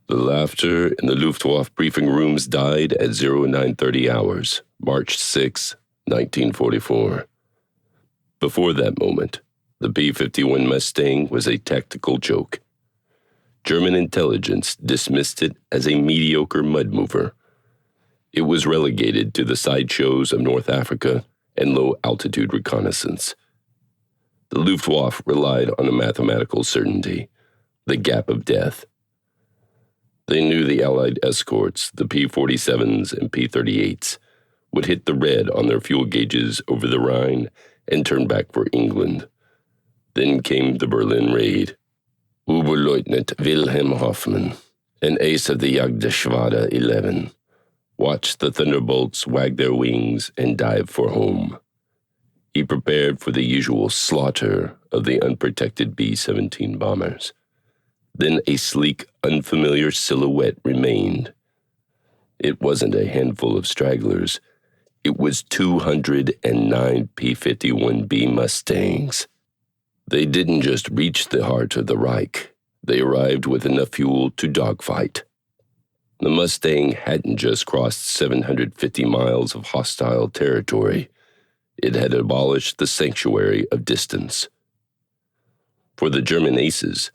The laughter in the Luftwaffe briefing rooms died at 0930 hours, March 6, 1944. Before that moment, the P-51 Mustang was a tactical joke. German intelligence dismissed it as a mediocre mud mover. It was relegated to the sideshows of North Africa and low-altitude reconnaissance. The Luftwaffe relied on a mathematical certainty, the gap of death. They knew the Allied escorts, the P-47s and P-38s, would hit the red on their fuel gauges over the Rhine and turn back for England. Then came the Berlin raid. Oberleutnant Wilhelm Hoffmann, an ace of the Jagdgeschwader 11, watched the Thunderbolts wag their wings and dive for home. He prepared for the usual slaughter of the unprotected B-17 bombers. Then a sleek, unfamiliar silhouette remained. It wasn't a handful of stragglers. It was 209 P-51B Mustangs. They didn't just reach the heart of the Reich. They arrived with enough fuel to dogfight. The Mustang hadn't just crossed 750 miles of hostile territory. It had abolished the sanctuary of distance. For the German aces,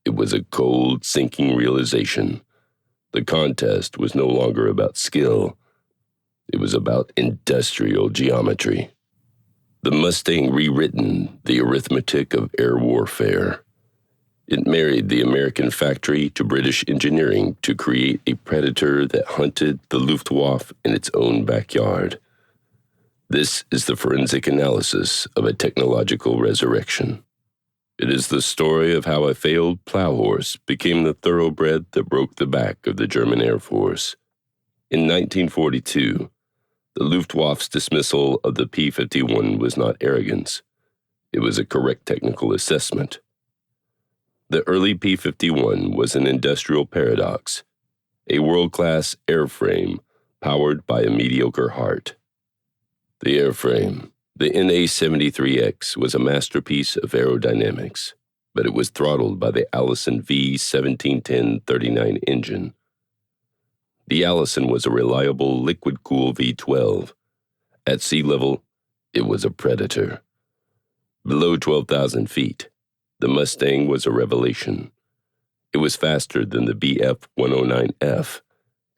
it was a cold, sinking realization. The contest was no longer about skill. It was about industrial geometry. The Mustang rewritten the arithmetic of air warfare. It married the American factory to British engineering to create a predator that hunted the Luftwaffe in its own backyard. This is the forensic analysis of a technological resurrection. It is the story of how a failed plow horse became the thoroughbred that broke the back of the German Air Force. In 1942, the Luftwaffe's dismissal of the P-51 was not arrogance. It was a correct technical assessment. The early P-51 was an industrial paradox, a world-class airframe powered by a mediocre heart. The airframe, the NA-73X, was a masterpiece of aerodynamics, but it was throttled by the Allison V1710-39 engine. The Allison was a reliable liquid-cooled V12. At sea level, it was a predator. Below 12,000 feet, the Mustang was a revelation. It was faster than the Bf-109F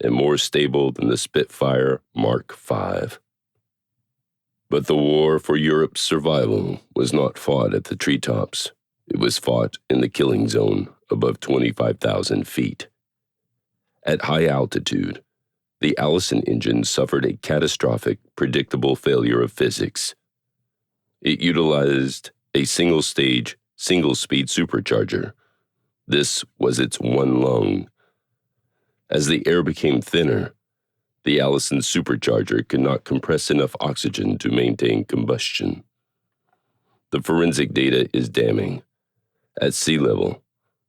and more stable than the Spitfire Mark V. But the war for Europe's survival was not fought at the treetops. It was fought in the killing zone above 25,000 feet. At high altitude, the Allison engine suffered a catastrophic, predictable failure of physics. It utilized a single-stage, single-speed supercharger. This was its one lung. As the air became thinner, the Allison supercharger could not compress enough oxygen to maintain combustion. The forensic data is damning. At sea level,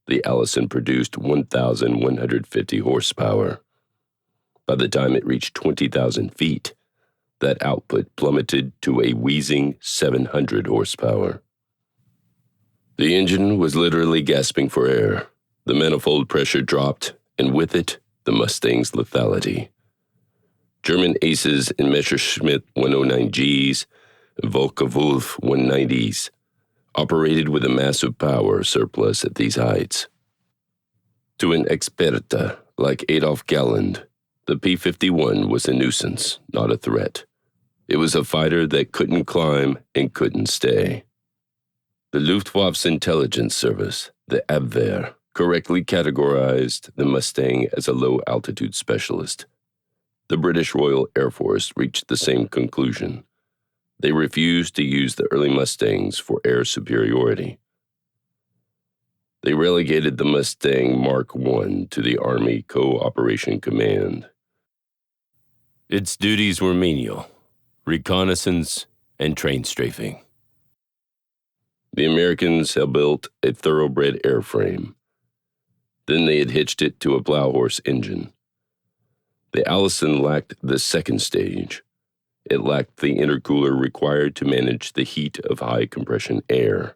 the Allison produced 1,150 horsepower. By the time it reached 20,000 feet, that output plummeted to a wheezing 700 horsepower. The engine was literally gasping for air. The manifold pressure dropped, and with it, the Mustang's lethality. German aces in Messerschmitt 109Gs and Volke-Wulf 190s operated with a massive power surplus at these heights. To an experte like Adolf Galland, the P-51 was a nuisance, not a threat. It was a fighter that couldn't climb and couldn't stay. The Luftwaffe's intelligence service, the Abwehr, correctly categorized the Mustang as a low-altitude specialist. The British Royal Air Force reached the same conclusion. They refused to use the early Mustangs for air superiority. They relegated the Mustang Mark I to the Army Co-Operation Command. Its duties were menial: reconnaissance and train strafing. The Americans had built a thoroughbred airframe. Then they had hitched it to a plow horse engine. The Allison lacked the second stage. It lacked the intercooler required to manage the heat of high-compression air.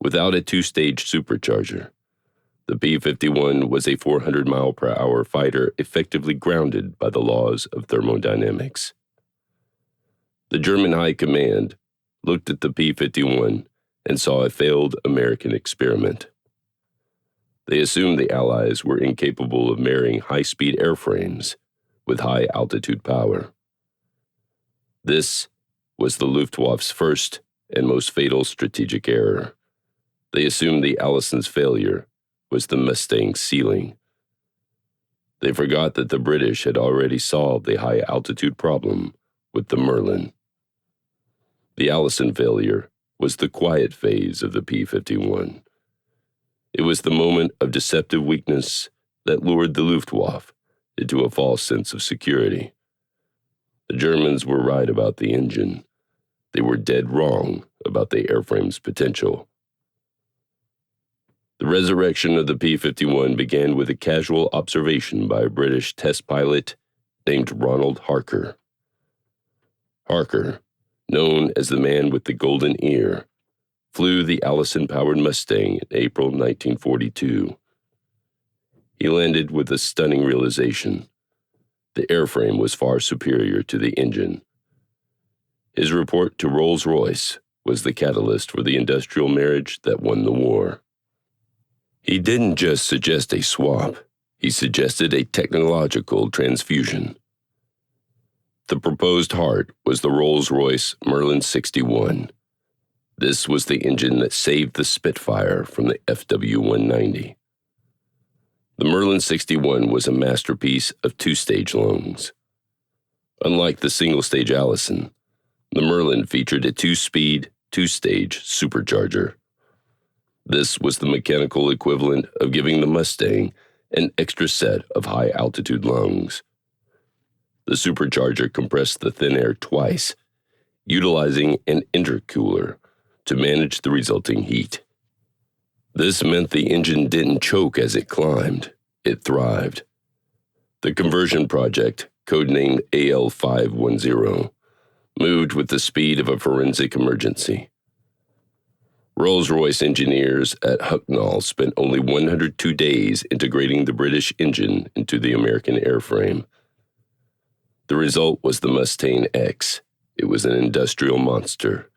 Without a two-stage supercharger, The P-51 was a 400-mile-per-hour fighter effectively grounded by the laws of thermodynamics. The German High Command looked at the P-51 and saw a failed American experiment. They assumed the Allies were incapable of marrying high-speed airframes with high-altitude power. This was the Luftwaffe's first and most fatal strategic error. They assumed the Allison's failure was the Mustang's ceiling. They forgot that the British had already solved the high-altitude problem with the Merlin. The Allison failure was the quiet phase of the P-51. It was the moment of deceptive weakness that lured the Luftwaffe into a false sense of security. The Germans were right about the engine. They were dead wrong about the airframe's potential. The resurrection of the P-51 began with a casual observation by a British test pilot named Ronald Harker. Harker, known as the man with the golden ear, flew the Allison-powered Mustang in April 1942. He landed with a stunning realization. The airframe was far superior to the engine. His report to Rolls-Royce was the catalyst for the industrial marriage that won the war. He didn't just suggest a swap, he suggested a technological transfusion. The proposed heart was the Rolls-Royce Merlin 61. This was the engine that saved the Spitfire from the FW-190. The Merlin 61 was a masterpiece of two-stage lungs. Unlike the single-stage Allison, the Merlin featured a two-speed, two-stage supercharger. This was the mechanical equivalent of giving the Mustang an extra set of high-altitude lungs. The supercharger compressed the thin air twice, utilizing an intercooler to manage the resulting heat. This meant the engine didn't choke as it climbed, it thrived. The conversion project, codenamed AL510, moved with the speed of a forensic emergency. Rolls-Royce engineers at Hucknall spent only 102 days integrating the British engine into the American airframe. The result was the Mustang X. It was an industrial monster.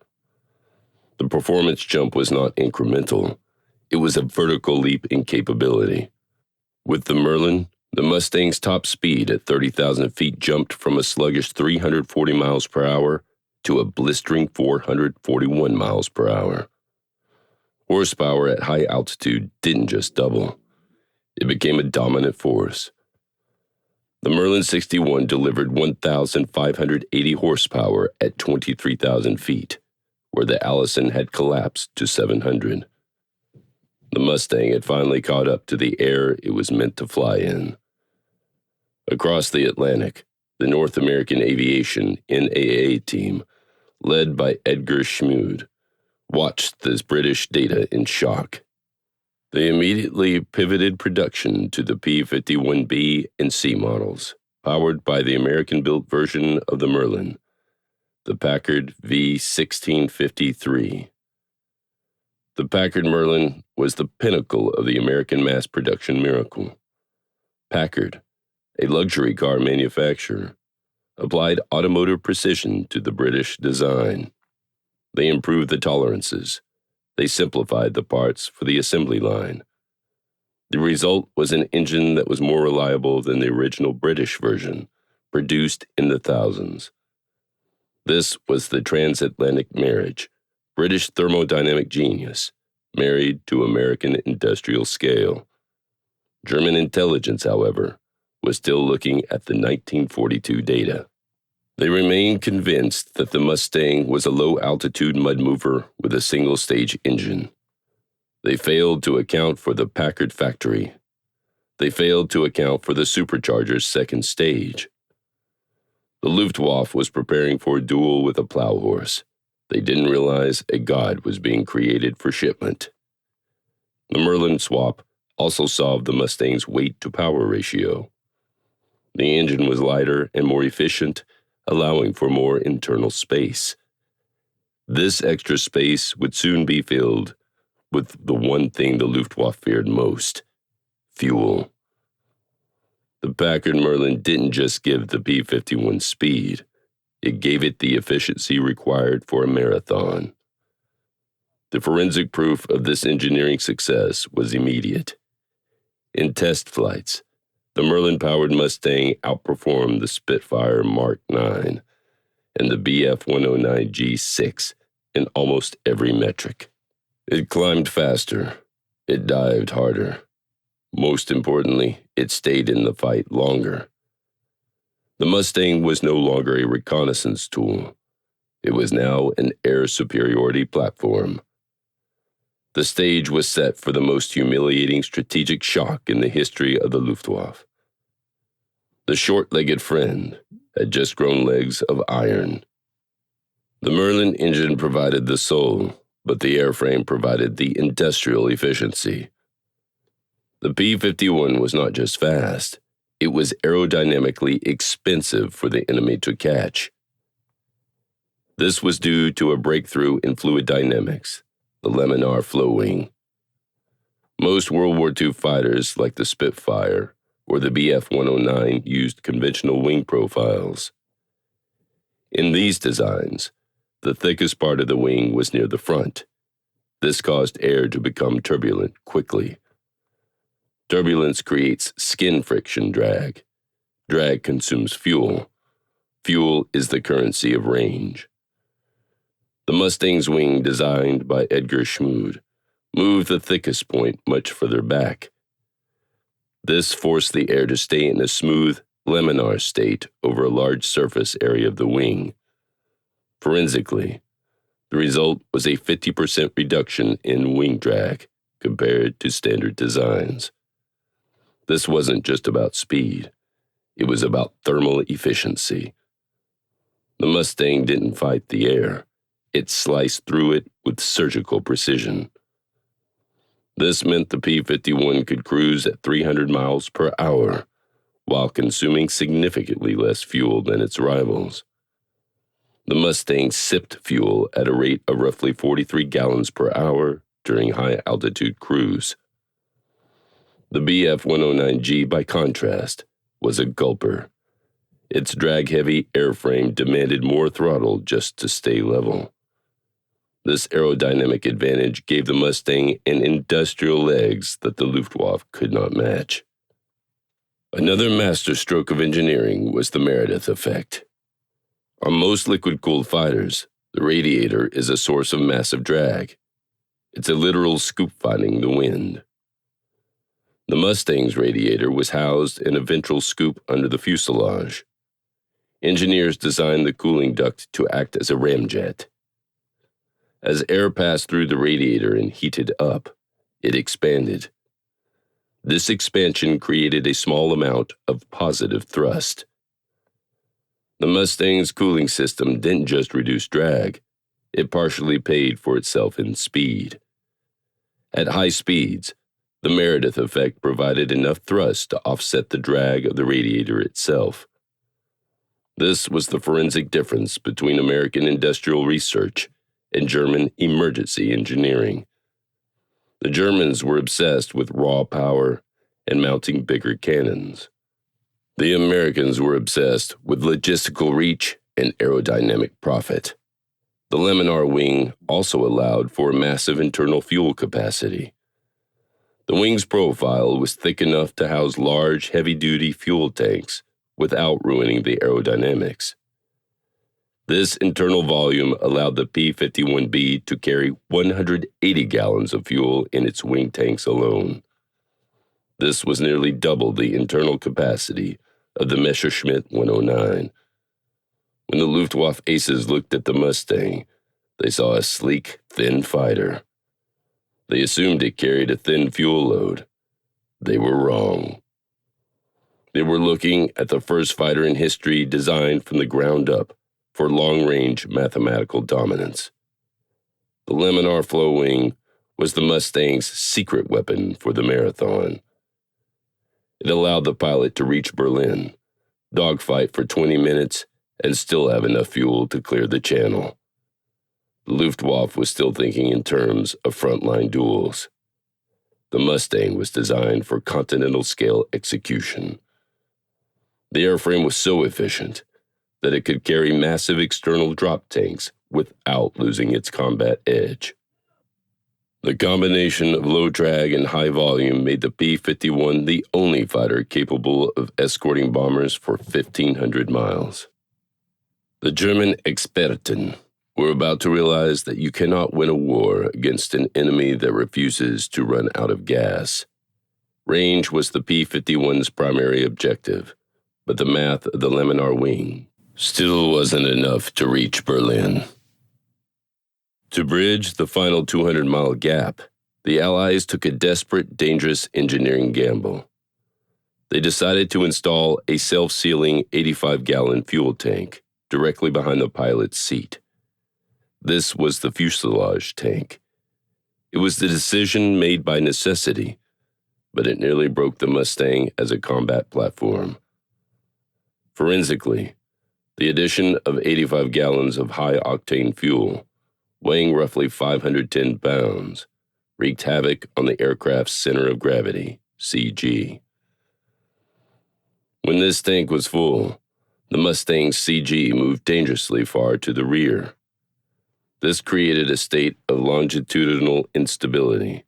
The performance jump was not incremental. It was a vertical leap in capability. With the Merlin, the Mustang's top speed at 30,000 feet jumped from a sluggish 340 miles per hour to a blistering 441 miles per hour. Horsepower at high altitude didn't just double. It became a dominant force. The Merlin 61 delivered 1,580 horsepower at 23,000 feet, where the Allison had collapsed to 700. The Mustang had finally caught up to the air it was meant to fly in. Across the Atlantic, the North American Aviation NAA team, led by Edgar Schmude, watched this British data in shock. They immediately pivoted production to the P-51B and C models, powered by the American-built version of the Merlin, the Packard V1653. The Packard Merlin was the pinnacle of the American mass production miracle. Packard, a luxury car manufacturer, applied automotive precision to the British design. They improved the tolerances. They simplified the parts for the assembly line. The result was an engine that was more reliable than the original British version, produced in the thousands. This was the transatlantic marriage, British thermodynamic genius, married to American industrial scale. German intelligence, however, was still looking at the 1942 data. They remained convinced that the Mustang was a low-altitude mud mover with a single-stage engine. They failed to account for the Packard factory. They failed to account for the supercharger's second stage. The Luftwaffe was preparing for a duel with a plow horse. They didn't realize a god was being created for shipment. The Merlin swap also solved the Mustang's weight-to-power ratio. The engine was lighter and more efficient, allowing for more internal space. This extra space would soon be filled with the one thing the Luftwaffe feared most, fuel. The Packard Merlin didn't just give the P-51 speed, it gave it the efficiency required for a marathon. The forensic proof of this engineering success was immediate. In test flights, the Merlin-powered Mustang outperformed the Spitfire Mark IX and the Bf-109 G6 in almost every metric. It climbed faster. It dived harder. Most importantly, it stayed in the fight longer. The Mustang was no longer a reconnaissance tool. It was now an air superiority platform. The stage was set for the most humiliating strategic shock in the history of the Luftwaffe. The short-legged friend had just grown legs of iron. The Merlin engine provided the soul, but the airframe provided the industrial efficiency. The P-51 was not just fast, it was aerodynamically expensive for the enemy to catch. This was due to a breakthrough in fluid dynamics, the laminar flow wing. Most World War II fighters, like the Spitfire or the Bf-109, used conventional wing profiles. In these designs, the thickest part of the wing was near the front. This caused air to become turbulent quickly. Turbulence creates skin friction drag. Drag consumes fuel. Fuel is the currency of range. The Mustang's wing, designed by Edgar Schmood, moved the thickest point much further back. This forced the air to stay in a smooth, laminar state over a large surface area of the wing. Forensically, the result was a 50% reduction in wing drag compared to standard designs. This wasn't just about speed. It was about thermal efficiency. The Mustang didn't fight the air. It sliced through it with surgical precision. This meant the P-51 could cruise at 300 miles per hour while consuming significantly less fuel than its rivals. The Mustang sipped fuel at a rate of roughly 43 gallons per hour during high-altitude cruise. The Bf-109G, by contrast, was a gulper. Its drag-heavy airframe demanded more throttle just to stay level. This aerodynamic advantage gave the Mustang an industrial legs that the Luftwaffe could not match. Another masterstroke of engineering was the Meredith effect. On most liquid-cooled fighters, the radiator is a source of massive drag. It's a literal scoop fighting the wind. The Mustang's radiator was housed in a ventral scoop under the fuselage. Engineers designed the cooling duct to act as a ramjet. As air passed through the radiator and heated up, it expanded. This expansion created a small amount of positive thrust. The Mustang's cooling system didn't just reduce drag, it partially paid for itself in speed. At high speeds, the Meredith effect provided enough thrust to offset the drag of the radiator itself. This was the forensic difference between American industrial research and German emergency engineering. The Germans were obsessed with raw power and mounting bigger cannons. The Americans were obsessed with logistical reach and aerodynamic profit. The laminar wing also allowed for massive internal fuel capacity. The wing's profile was thick enough to house large, heavy-duty fuel tanks without ruining the aerodynamics. This internal volume allowed the P-51B to carry 180 gallons of fuel in its wing tanks alone. This was nearly double the internal capacity of the Messerschmitt 109. When the Luftwaffe aces looked at the Mustang, they saw a sleek, thin fighter. They assumed it carried a thin fuel load. They were wrong. They were looking at the first fighter in history designed from the ground up for long-range mathematical dominance. The laminar flow wing was the Mustang's secret weapon for the marathon. It allowed the pilot to reach Berlin, dogfight for 20 minutes, and still have enough fuel to clear the channel. The Luftwaffe was still thinking in terms of frontline duels. The Mustang was designed for continental-scale execution. The airframe was so efficient that it could carry massive external drop tanks without losing its combat edge. The combination of low drag and high volume made the P-51 the only fighter capable of escorting bombers for 1,500 miles. The German Experten were about to realize that you cannot win a war against an enemy that refuses to run out of gas. Range was the P-51's primary objective, but the math of the laminar wing still wasn't enough to reach Berlin. To bridge the final 200-mile gap, the Allies took a desperate, dangerous engineering gamble. They decided to install a self-sealing 85-gallon fuel tank directly behind the pilot's seat. This was the fuselage tank. It was the decision made by necessity, but it nearly broke the Mustang as a combat platform. Forensically, the addition of 85 gallons of high-octane fuel, weighing roughly 510 pounds, wreaked havoc on the aircraft's center of gravity, CG. When this tank was full, the Mustang's CG moved dangerously far to the rear. This created a state of longitudinal instability.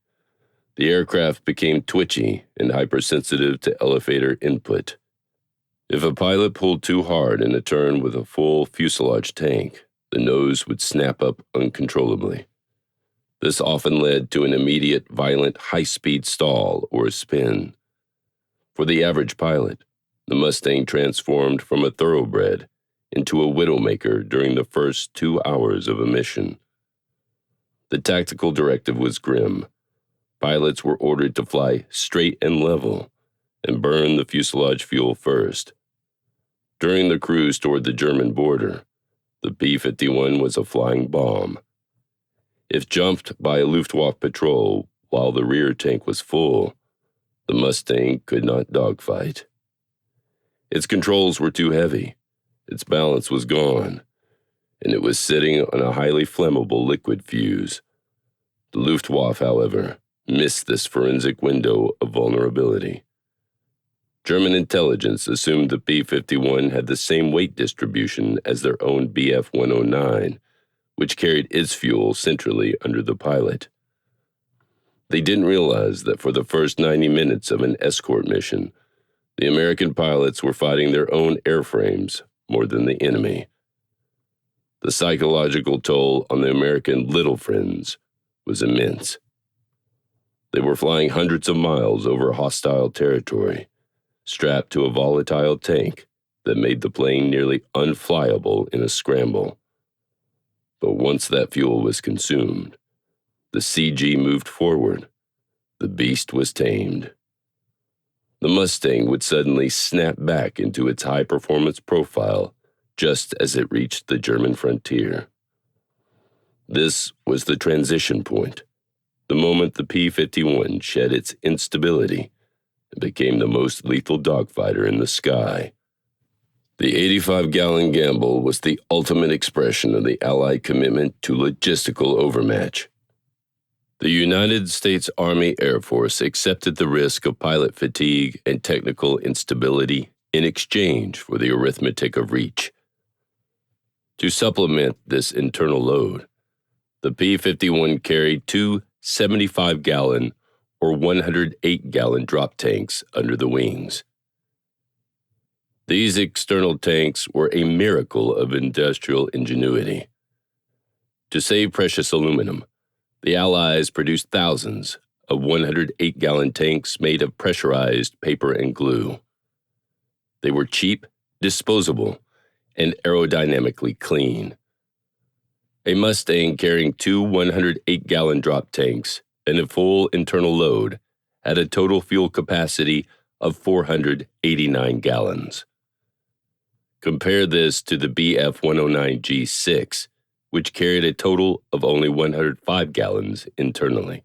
The aircraft became twitchy and hypersensitive to elevator input. If a pilot pulled too hard in a turn with a full fuselage tank, the nose would snap up uncontrollably. This often led to an immediate, violent, high-speed stall or spin. For the average pilot, the Mustang transformed from a thoroughbred into a widowmaker during the first 2 hours of a mission. The tactical directive was grim. Pilots were ordered to fly straight and level and burn the fuselage fuel first. During the cruise toward the German border, the P-51 was a flying bomb. If jumped by a Luftwaffe patrol while the rear tank was full, the Mustang could not dogfight. Its controls were too heavy, its balance was gone, and it was sitting on a highly flammable liquid fuse. The Luftwaffe, however, missed this forensic window of vulnerability. German intelligence assumed the P-51 had the same weight distribution as their own Bf-109, which carried its fuel centrally under the pilot. They didn't realize that for the first 90 minutes of an escort mission, the American pilots were fighting their own airframes more than the enemy. The psychological toll on the American little friends was immense. They were flying hundreds of miles over hostile territory, strapped to a volatile tank that made the plane nearly unflyable in a scramble. But once that fuel was consumed, the CG moved forward. The beast was tamed. The Mustang would suddenly snap back into its high-performance profile just as it reached the German frontier. This was the transition point, the moment the P-51 shed its instability and became the most lethal dogfighter in the sky. The 85-gallon gamble was the ultimate expression of the Allied commitment to logistical overmatch. The United States Army Air Force accepted the risk of pilot fatigue and technical instability in exchange for the arithmetic of reach. To supplement this internal load, the P-51 carried two 75-gallon or 108-gallon drop tanks under the wings. These external tanks were a miracle of industrial ingenuity. To save precious aluminum, the Allies produced thousands of 108-gallon tanks made of pressurized paper and glue. They were cheap, disposable, and aerodynamically clean. A Mustang carrying two 108-gallon drop tanks and a full internal load had a total fuel capacity of 489 gallons. Compare this to the Bf-109 G6, which carried a total of only 105 gallons internally.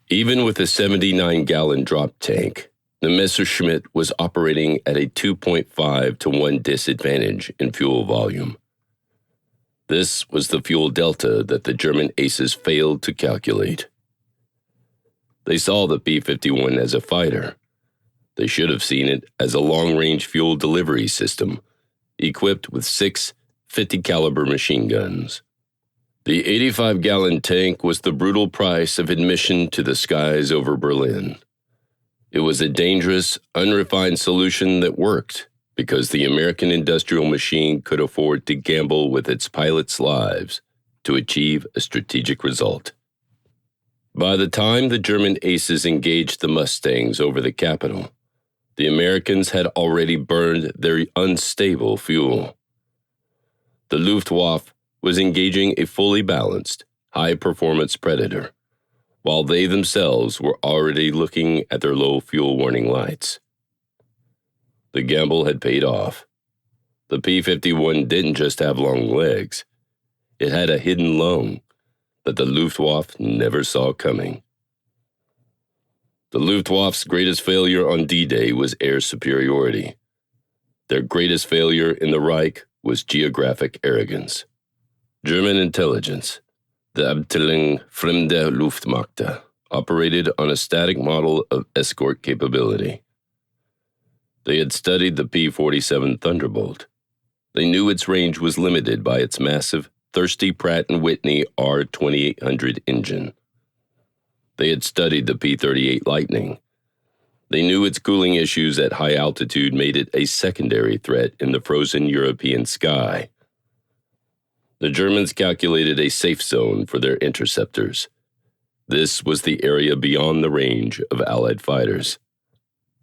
Even with a 79-gallon drop tank, the Messerschmitt was operating at a 2.5 to 1 disadvantage in fuel volume. This was the fuel delta that the German aces failed to calculate. They saw the P-51 as a fighter. They should have seen it as a long-range fuel delivery system, equipped with 6 50-caliber machine guns. The 85-gallon tank was the brutal price of admission to the skies over Berlin. It was a dangerous, unrefined solution that worked because the American industrial machine could afford to gamble with its pilots' lives to achieve a strategic result. By the time the German aces engaged the Mustangs over the capital, the Americans had already burned their unstable fuel. The Luftwaffe was engaging a fully balanced, high-performance Predator, while they themselves were already looking at their low fuel warning lights. The gamble had paid off. The P-51 didn't just have long legs. It had a hidden lung that the Luftwaffe never saw coming. The Luftwaffe's greatest failure on D-Day was air superiority. Their greatest failure in the Reich was geographic arrogance. German intelligence, the Abteilung Fremde Luftmacht, operated on a static model of escort capability. They had studied the P-47 Thunderbolt. They knew its range was limited by its massive, thirsty Pratt & Whitney R-2800 engine. They had studied the P-38 Lightning. They knew its cooling issues at high altitude made it a secondary threat in the frozen European sky. The Germans calculated a safe zone for their interceptors. This was the area beyond the range of Allied fighters.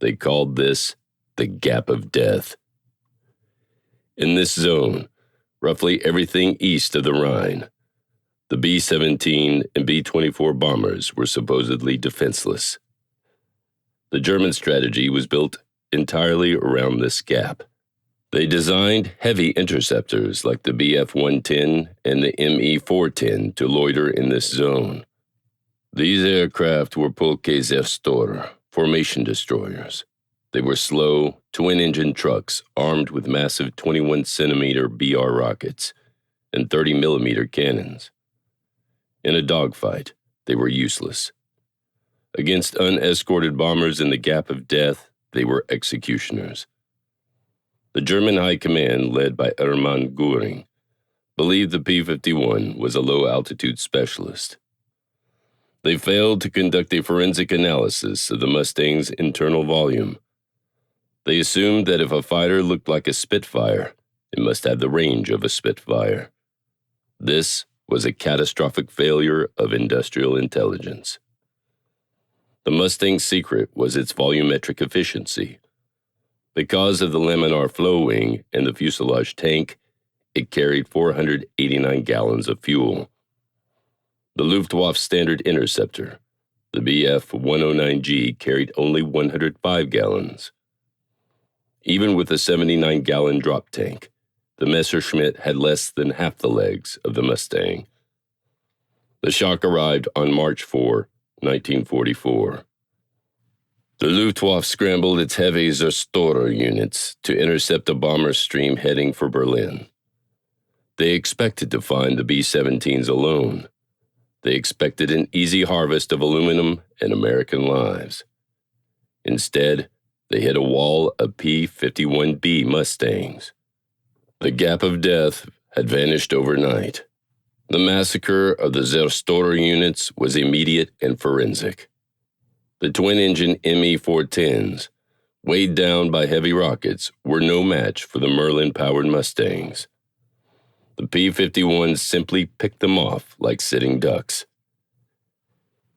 They called this the Gap of Death. In this zone, roughly everything east of the Rhine, the B-17 and B-24 bombers were supposedly defenseless. The German strategy was built entirely around this gap. They designed heavy interceptors like the Bf-110 and the Me-410 to loiter in this zone. These aircraft were Polke Zerstörer, formation destroyers. They were slow, twin-engine trucks armed with massive 21-centimeter BR rockets and 30-millimeter cannons. In a dogfight, they were useless. Against unescorted bombers in the Gap of Death, they were executioners. The German High Command, led by Hermann Göring, believed the P-51 was a low-altitude specialist. They failed to conduct a forensic analysis of the Mustang's internal volume. They assumed that if a fighter looked like a Spitfire, it must have the range of a Spitfire. This was a catastrophic failure of industrial intelligence. The Mustang's secret was its volumetric efficiency. Because of the laminar flow wing and the fuselage tank, it carried 489 gallons of fuel. The Luftwaffe standard interceptor, the Bf-109G, carried only 105 gallons. Even with a 79-gallon drop tank, the Messerschmitt had less than half the legs of the Mustang. The shock arrived on March 4, 1944. The Luftwaffe scrambled its heavy Zerstörer units to intercept a bomber stream heading for Berlin. They expected to find the B-17s alone. They expected an easy harvest of aluminum and American lives. Instead, they hit a wall of P-51B Mustangs. The Gap of Death had vanished overnight. The massacre of the Zerstörer units was immediate and forensic. The twin-engine Me-410s, weighed down by heavy rockets, were no match for the Merlin-powered Mustangs. The P-51s simply picked them off like sitting ducks.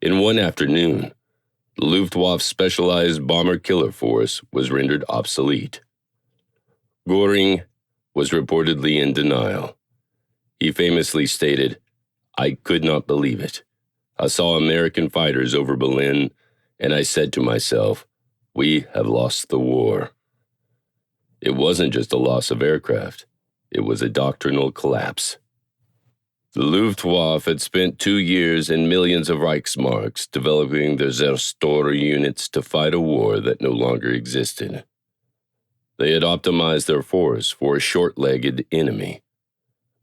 In one afternoon, the Luftwaffe's specialized bomber-killer force was rendered obsolete. Göring was reportedly in denial. He famously stated, "I could not believe it. I saw American fighters over Berlin, and I said to myself, we have lost the war." It wasn't just a loss of aircraft. It was a doctrinal collapse. The Luftwaffe had spent 2 years and millions of Reichsmarks developing their Zerstörer units to fight a war that no longer existed. They had optimized their force for a short-legged enemy.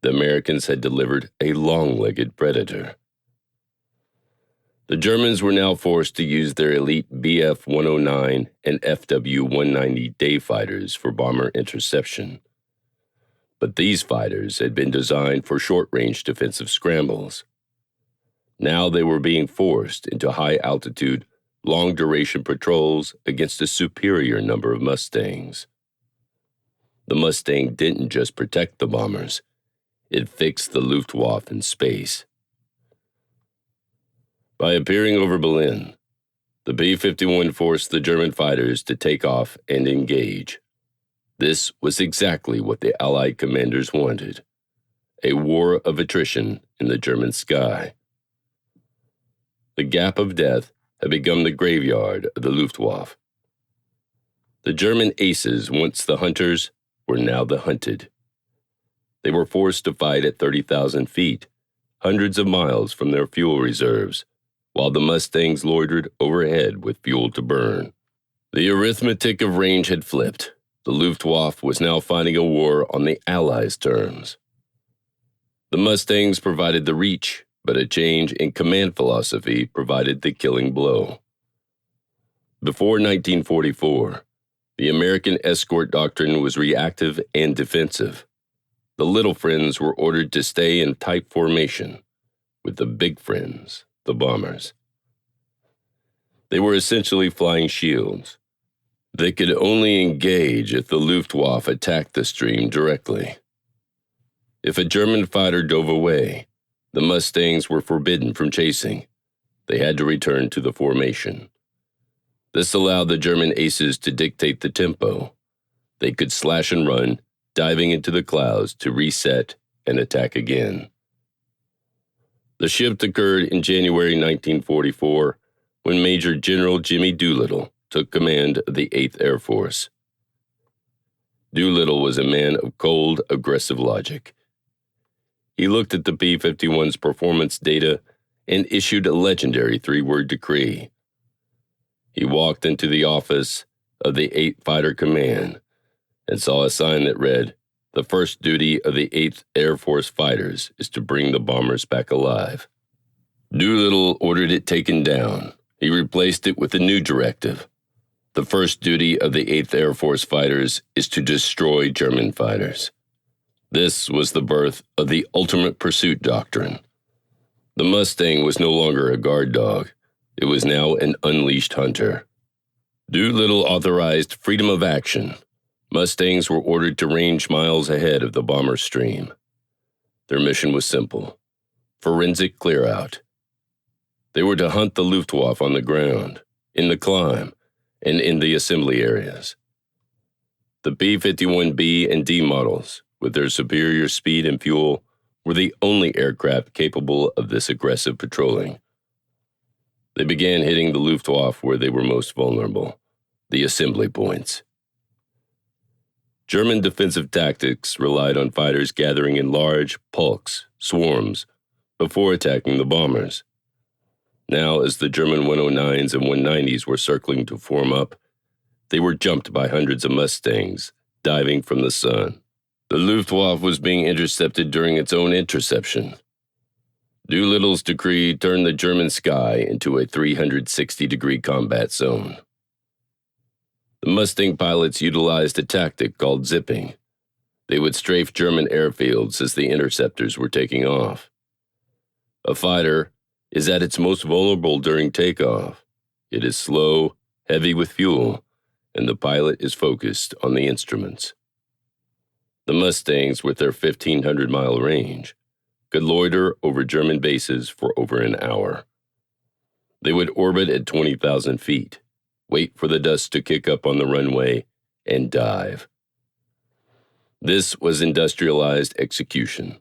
The Americans had delivered a long-legged Predator. The Germans were now forced to use their elite Bf-109 and Fw-190 day fighters for bomber interception. But these fighters had been designed for short-range defensive scrambles. Now they were being forced into high-altitude, long-duration patrols against a superior number of Mustangs. The Mustang didn't just protect the bombers, it fixed the Luftwaffe in space. By appearing over Berlin, the B-51 forced the German fighters to take off and engage. This was exactly what the Allied commanders wanted, a war of attrition in the German sky. The gap of death had become the graveyard of the Luftwaffe. The German aces, once the hunters, were now the hunted. They were forced to fight at 30,000 feet, hundreds of miles from their fuel reserves, while the Mustangs loitered overhead with fuel to burn. The arithmetic of range had flipped. The Luftwaffe was now fighting a war on the Allies' terms. The Mustangs provided the reach, but a change in command philosophy provided the killing blow. Before 1944, the American escort doctrine was reactive and defensive. The little friends were ordered to stay in tight formation, with the big friends, the bombers. They were essentially flying shields. They could only engage if the Luftwaffe attacked the stream directly. If a German fighter dove away, the Mustangs were forbidden from chasing. They had to return to the formation. This allowed the German aces to dictate the tempo. They could slash and run, diving into the clouds to reset and attack again. The shift occurred in January 1944 when Major General Jimmy Doolittle took command of the 8th Air Force. Doolittle was a man of cold, aggressive logic. He looked at the P-51's performance data and issued a legendary 3-word decree. He walked into the office of the 8th Fighter Command and saw a sign that read, "The first duty of the 8th Air Force fighters is to bring the bombers back alive." Doolittle ordered it taken down. He replaced it with a new directive. The first duty of the 8th Air Force fighters is to destroy German fighters. This was the birth of the ultimate pursuit doctrine. The Mustang was no longer a guard dog. It was now an unleashed hunter. Doolittle authorized freedom of action. Mustangs were ordered to range miles ahead of the bomber stream. Their mission was simple: forensic clear-out. They were to hunt the Luftwaffe on the ground, in the climb, and in the assembly areas. The P-51B and D models, with their superior speed and fuel, were the only aircraft capable of this aggressive patrolling. They began hitting the Luftwaffe where they were most vulnerable, the assembly points. German defensive tactics relied on fighters gathering in large pulks, swarms, before attacking the bombers. Now, as the German 109s and 190s were circling to form up, they were jumped by hundreds of Mustangs, diving from the sun. The Luftwaffe was being intercepted during its own interception. Doolittle's decree turned the German sky into a 360-degree combat zone. The Mustang pilots utilized a tactic called zipping. They would strafe German airfields as the interceptors were taking off. A fighter is at its most vulnerable during takeoff. It is slow, heavy with fuel, and the pilot is focused on the instruments. The Mustangs, with their 1,500-mile range, could loiter over German bases for over an hour. They would orbit at 20,000 feet, wait for the dust to kick up on the runway, and dive. This was industrialized execution.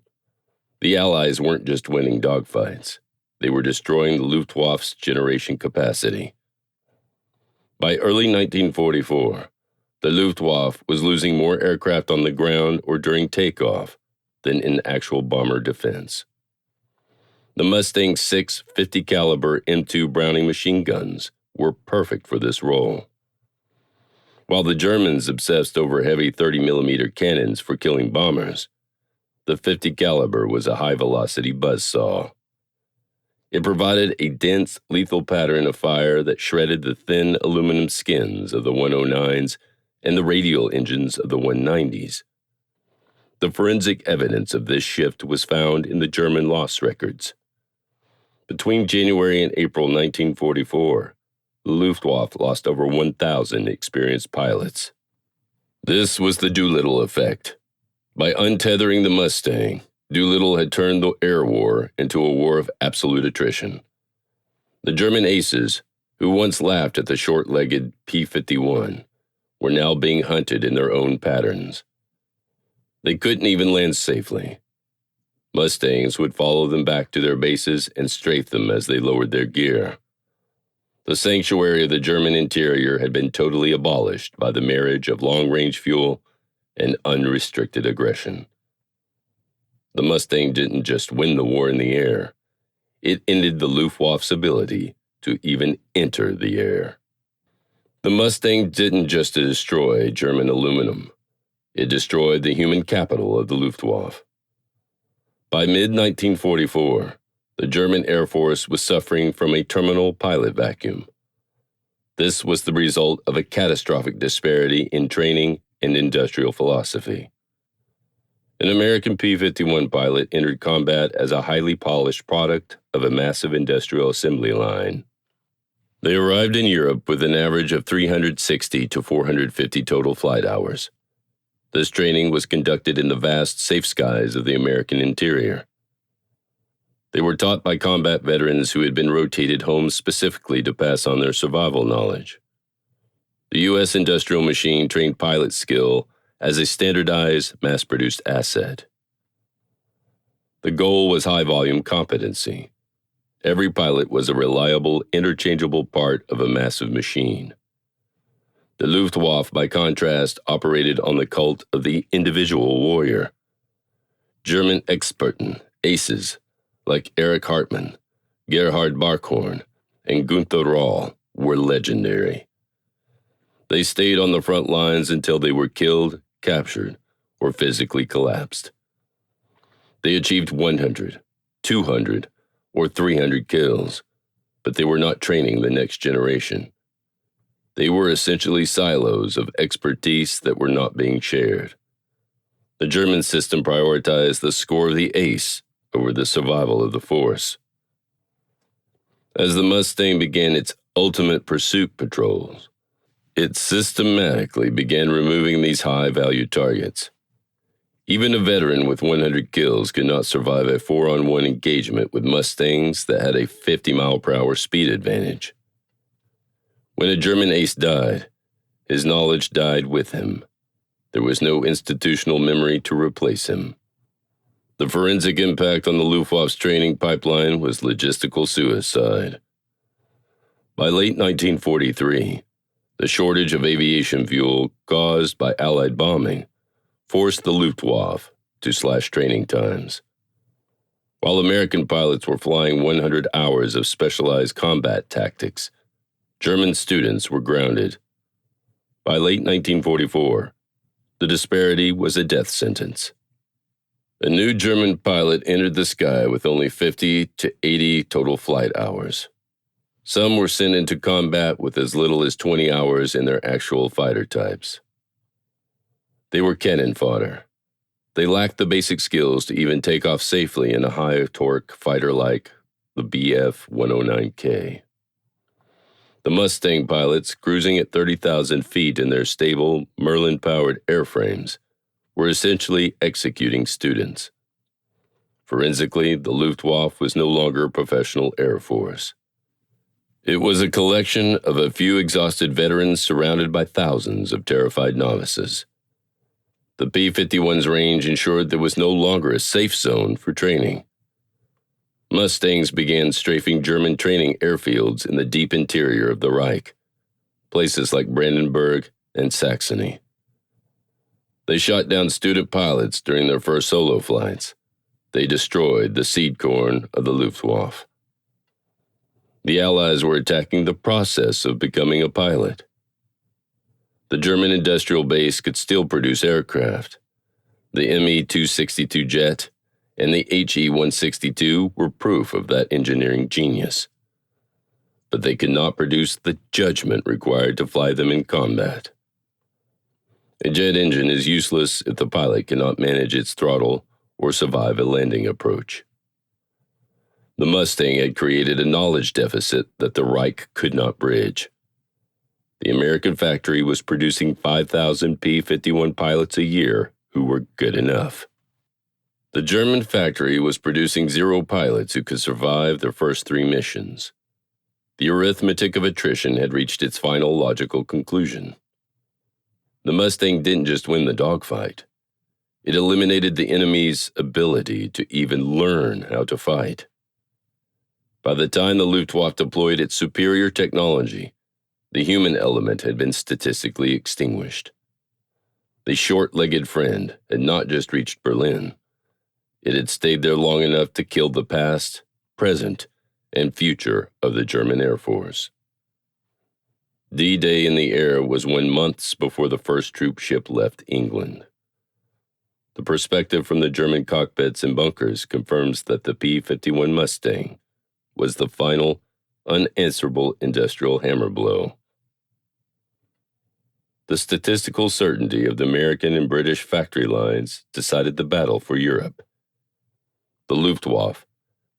The Allies weren't just winning dogfights. They were destroying the Luftwaffe's generation capacity. By early 1944, the Luftwaffe was losing more aircraft on the ground or during takeoff than in actual bomber defense. The Mustang 6 50 caliber M2 Browning machine guns were perfect for this role. While the Germans obsessed over heavy 30mm cannons for killing bombers, the 50 caliber was a high-velocity buzzsaw. It provided a dense, lethal pattern of fire that shredded the thin aluminum skins of the 109s and the radial engines of the 190s. The forensic evidence of this shift was found in the German loss records. Between January and April 1944, the Luftwaffe lost over 1,000 experienced pilots. This was the Doolittle effect. By untethering the Mustang, Doolittle had turned the air war into a war of absolute attrition. The German aces, who once laughed at the short-legged P-51, were now being hunted in their own patterns. They couldn't even land safely. Mustangs would follow them back to their bases and strafe them as they lowered their gear. The sanctuary of the German interior had been totally abolished by the marriage of long-range fuel and unrestricted aggression. The Mustang didn't just win the war in the air. It ended the Luftwaffe's ability to even enter the air. The Mustang didn't just destroy German aluminum. It destroyed the human capital of the Luftwaffe. By mid-1944, the German Air Force was suffering from a terminal pilot vacuum. This was the result of a catastrophic disparity in training and industrial philosophy. An American P-51 pilot entered combat as a highly polished product of a massive industrial assembly line. They arrived in Europe with an average of 360 to 450 total flight hours. This training was conducted in the vast, safe skies of the American interior. They were taught by combat veterans who had been rotated home specifically to pass on their survival knowledge. The U.S. industrial machine trained pilot skill as a standardized, mass-produced asset. The goal was high-volume competency. Every pilot was a reliable, interchangeable part of a massive machine. The Luftwaffe, by contrast, operated on the cult of the individual warrior. German Experten, aces, like Erich Hartmann, Gerhard Barkhorn, and Gunther Rahl, were legendary. They stayed on the front lines until they were killed, captured, or physically collapsed. They achieved 100, 200, or 300 kills, but they were not training the next generation. They were essentially silos of expertise that were not being shared. The German system prioritized the score of the ace over the survival of the force. As the Mustang began its ultimate pursuit patrols, it systematically began removing these high-value targets. Even a veteran with 100 kills could not survive a 4-on-1 engagement with Mustangs that had a 50-mile-per-hour speed advantage. When a German ace died, his knowledge died with him. There was no institutional memory to replace him. The forensic impact on the Luftwaffe's training pipeline was logistical suicide. By late 1943, the shortage of aviation fuel caused by Allied bombing forced the Luftwaffe to slash training times. While American pilots were flying 100 hours of specialized combat tactics, German students were grounded. By late 1944, the disparity was a death sentence. A new German pilot entered the sky with only 50 to 80 total flight hours. Some were sent into combat with as little as 20 hours in their actual fighter types. They were cannon fodder. They lacked the basic skills to even take off safely in a high-torque fighter like the Bf-109K. The Mustang pilots, cruising at 30,000 feet in their stable, Merlin-powered airframes, were essentially executing students. Forensically, the Luftwaffe was no longer a professional air force. It was a collection of a few exhausted veterans surrounded by thousands of terrified novices. The P-51's range ensured there was no longer a safe zone for training. Mustangs began strafing German training airfields in the deep interior of the Reich, places like Brandenburg and Saxony. They shot down student pilots during their first solo flights. They destroyed the seed corn of the Luftwaffe. The Allies were attacking the process of becoming a pilot. The German industrial base could still produce aircraft. The Me-262 jet and the HE-162 were proof of that engineering genius. But they could not produce the judgment required to fly them in combat. A jet engine is useless if the pilot cannot manage its throttle or survive a landing approach. The Mustang had created a knowledge deficit that the Reich could not bridge. The American factory was producing 5,000 P-51 pilots a year who were good enough. The German factory was producing 0 pilots who could survive their first 3 missions. The arithmetic of attrition had reached its final logical conclusion. The Mustang didn't just win the dogfight. It eliminated the enemy's ability to even learn how to fight. By the time the Luftwaffe deployed its superior technology, the human element had been statistically extinguished. The short-legged friend had not just reached Berlin. It had stayed there long enough to kill the past, present, and future of the German Air Force. D-Day in the air was when months before the first troop ship left England. The perspective from the German cockpits and bunkers confirms that the P-51 Mustang was the final, unanswerable industrial hammer blow. The statistical certainty of the American and British factory lines decided the battle for Europe. The Luftwaffe,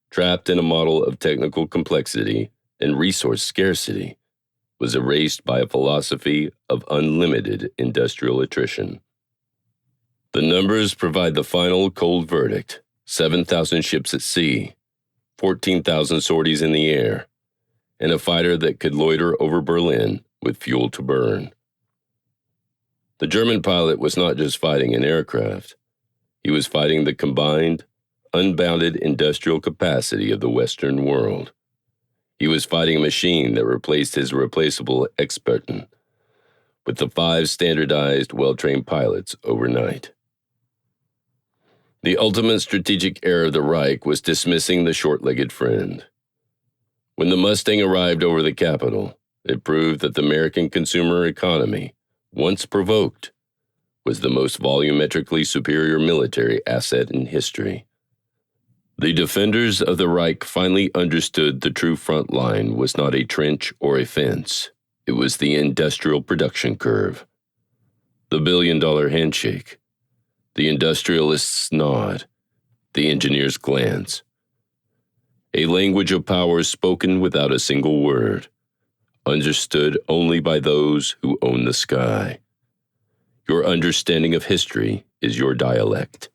trapped in a model of technical complexity and resource scarcity, was erased by a philosophy of unlimited industrial attrition. The numbers provide the final cold verdict: 7,000 ships at sea, 14,000 sorties in the air, and a fighter that could loiter over Berlin with fuel to burn. The German pilot was not just fighting an aircraft. He was fighting the combined, unbounded industrial capacity of the Western world. He was fighting a machine that replaced his replaceable Experten with the 5 standardized, well-trained pilots overnight. The ultimate strategic error of the Reich was dismissing the short-legged friend. When the Mustang arrived over the capital, it proved that the American consumer economy, once provoked, was the most volumetrically superior military asset in history. The defenders of the Reich finally understood the true front line was not a trench or a fence. It was the industrial production curve. The billion-dollar handshake. The industrialist's nod. The engineer's glance. A language of power spoken without a single word, understood only by those who own the sky. Your understanding of history is your dialect.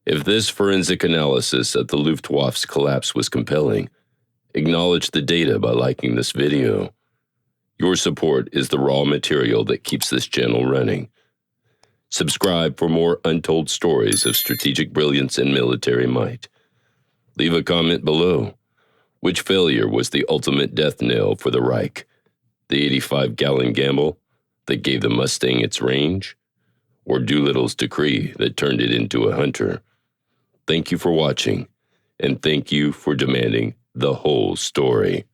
If this forensic analysis of the Luftwaffe's collapse was compelling, acknowledge the data by liking this video. Your support is the raw material that keeps this channel running. Subscribe for more untold stories of strategic brilliance and military might. Leave a comment below. Which failure was the ultimate death knell for the Reich? The 85-gallon gamble that gave the Mustang its range? Or Doolittle's decree that turned it into a hunter? Thank you for watching, and thank you for demanding the whole story.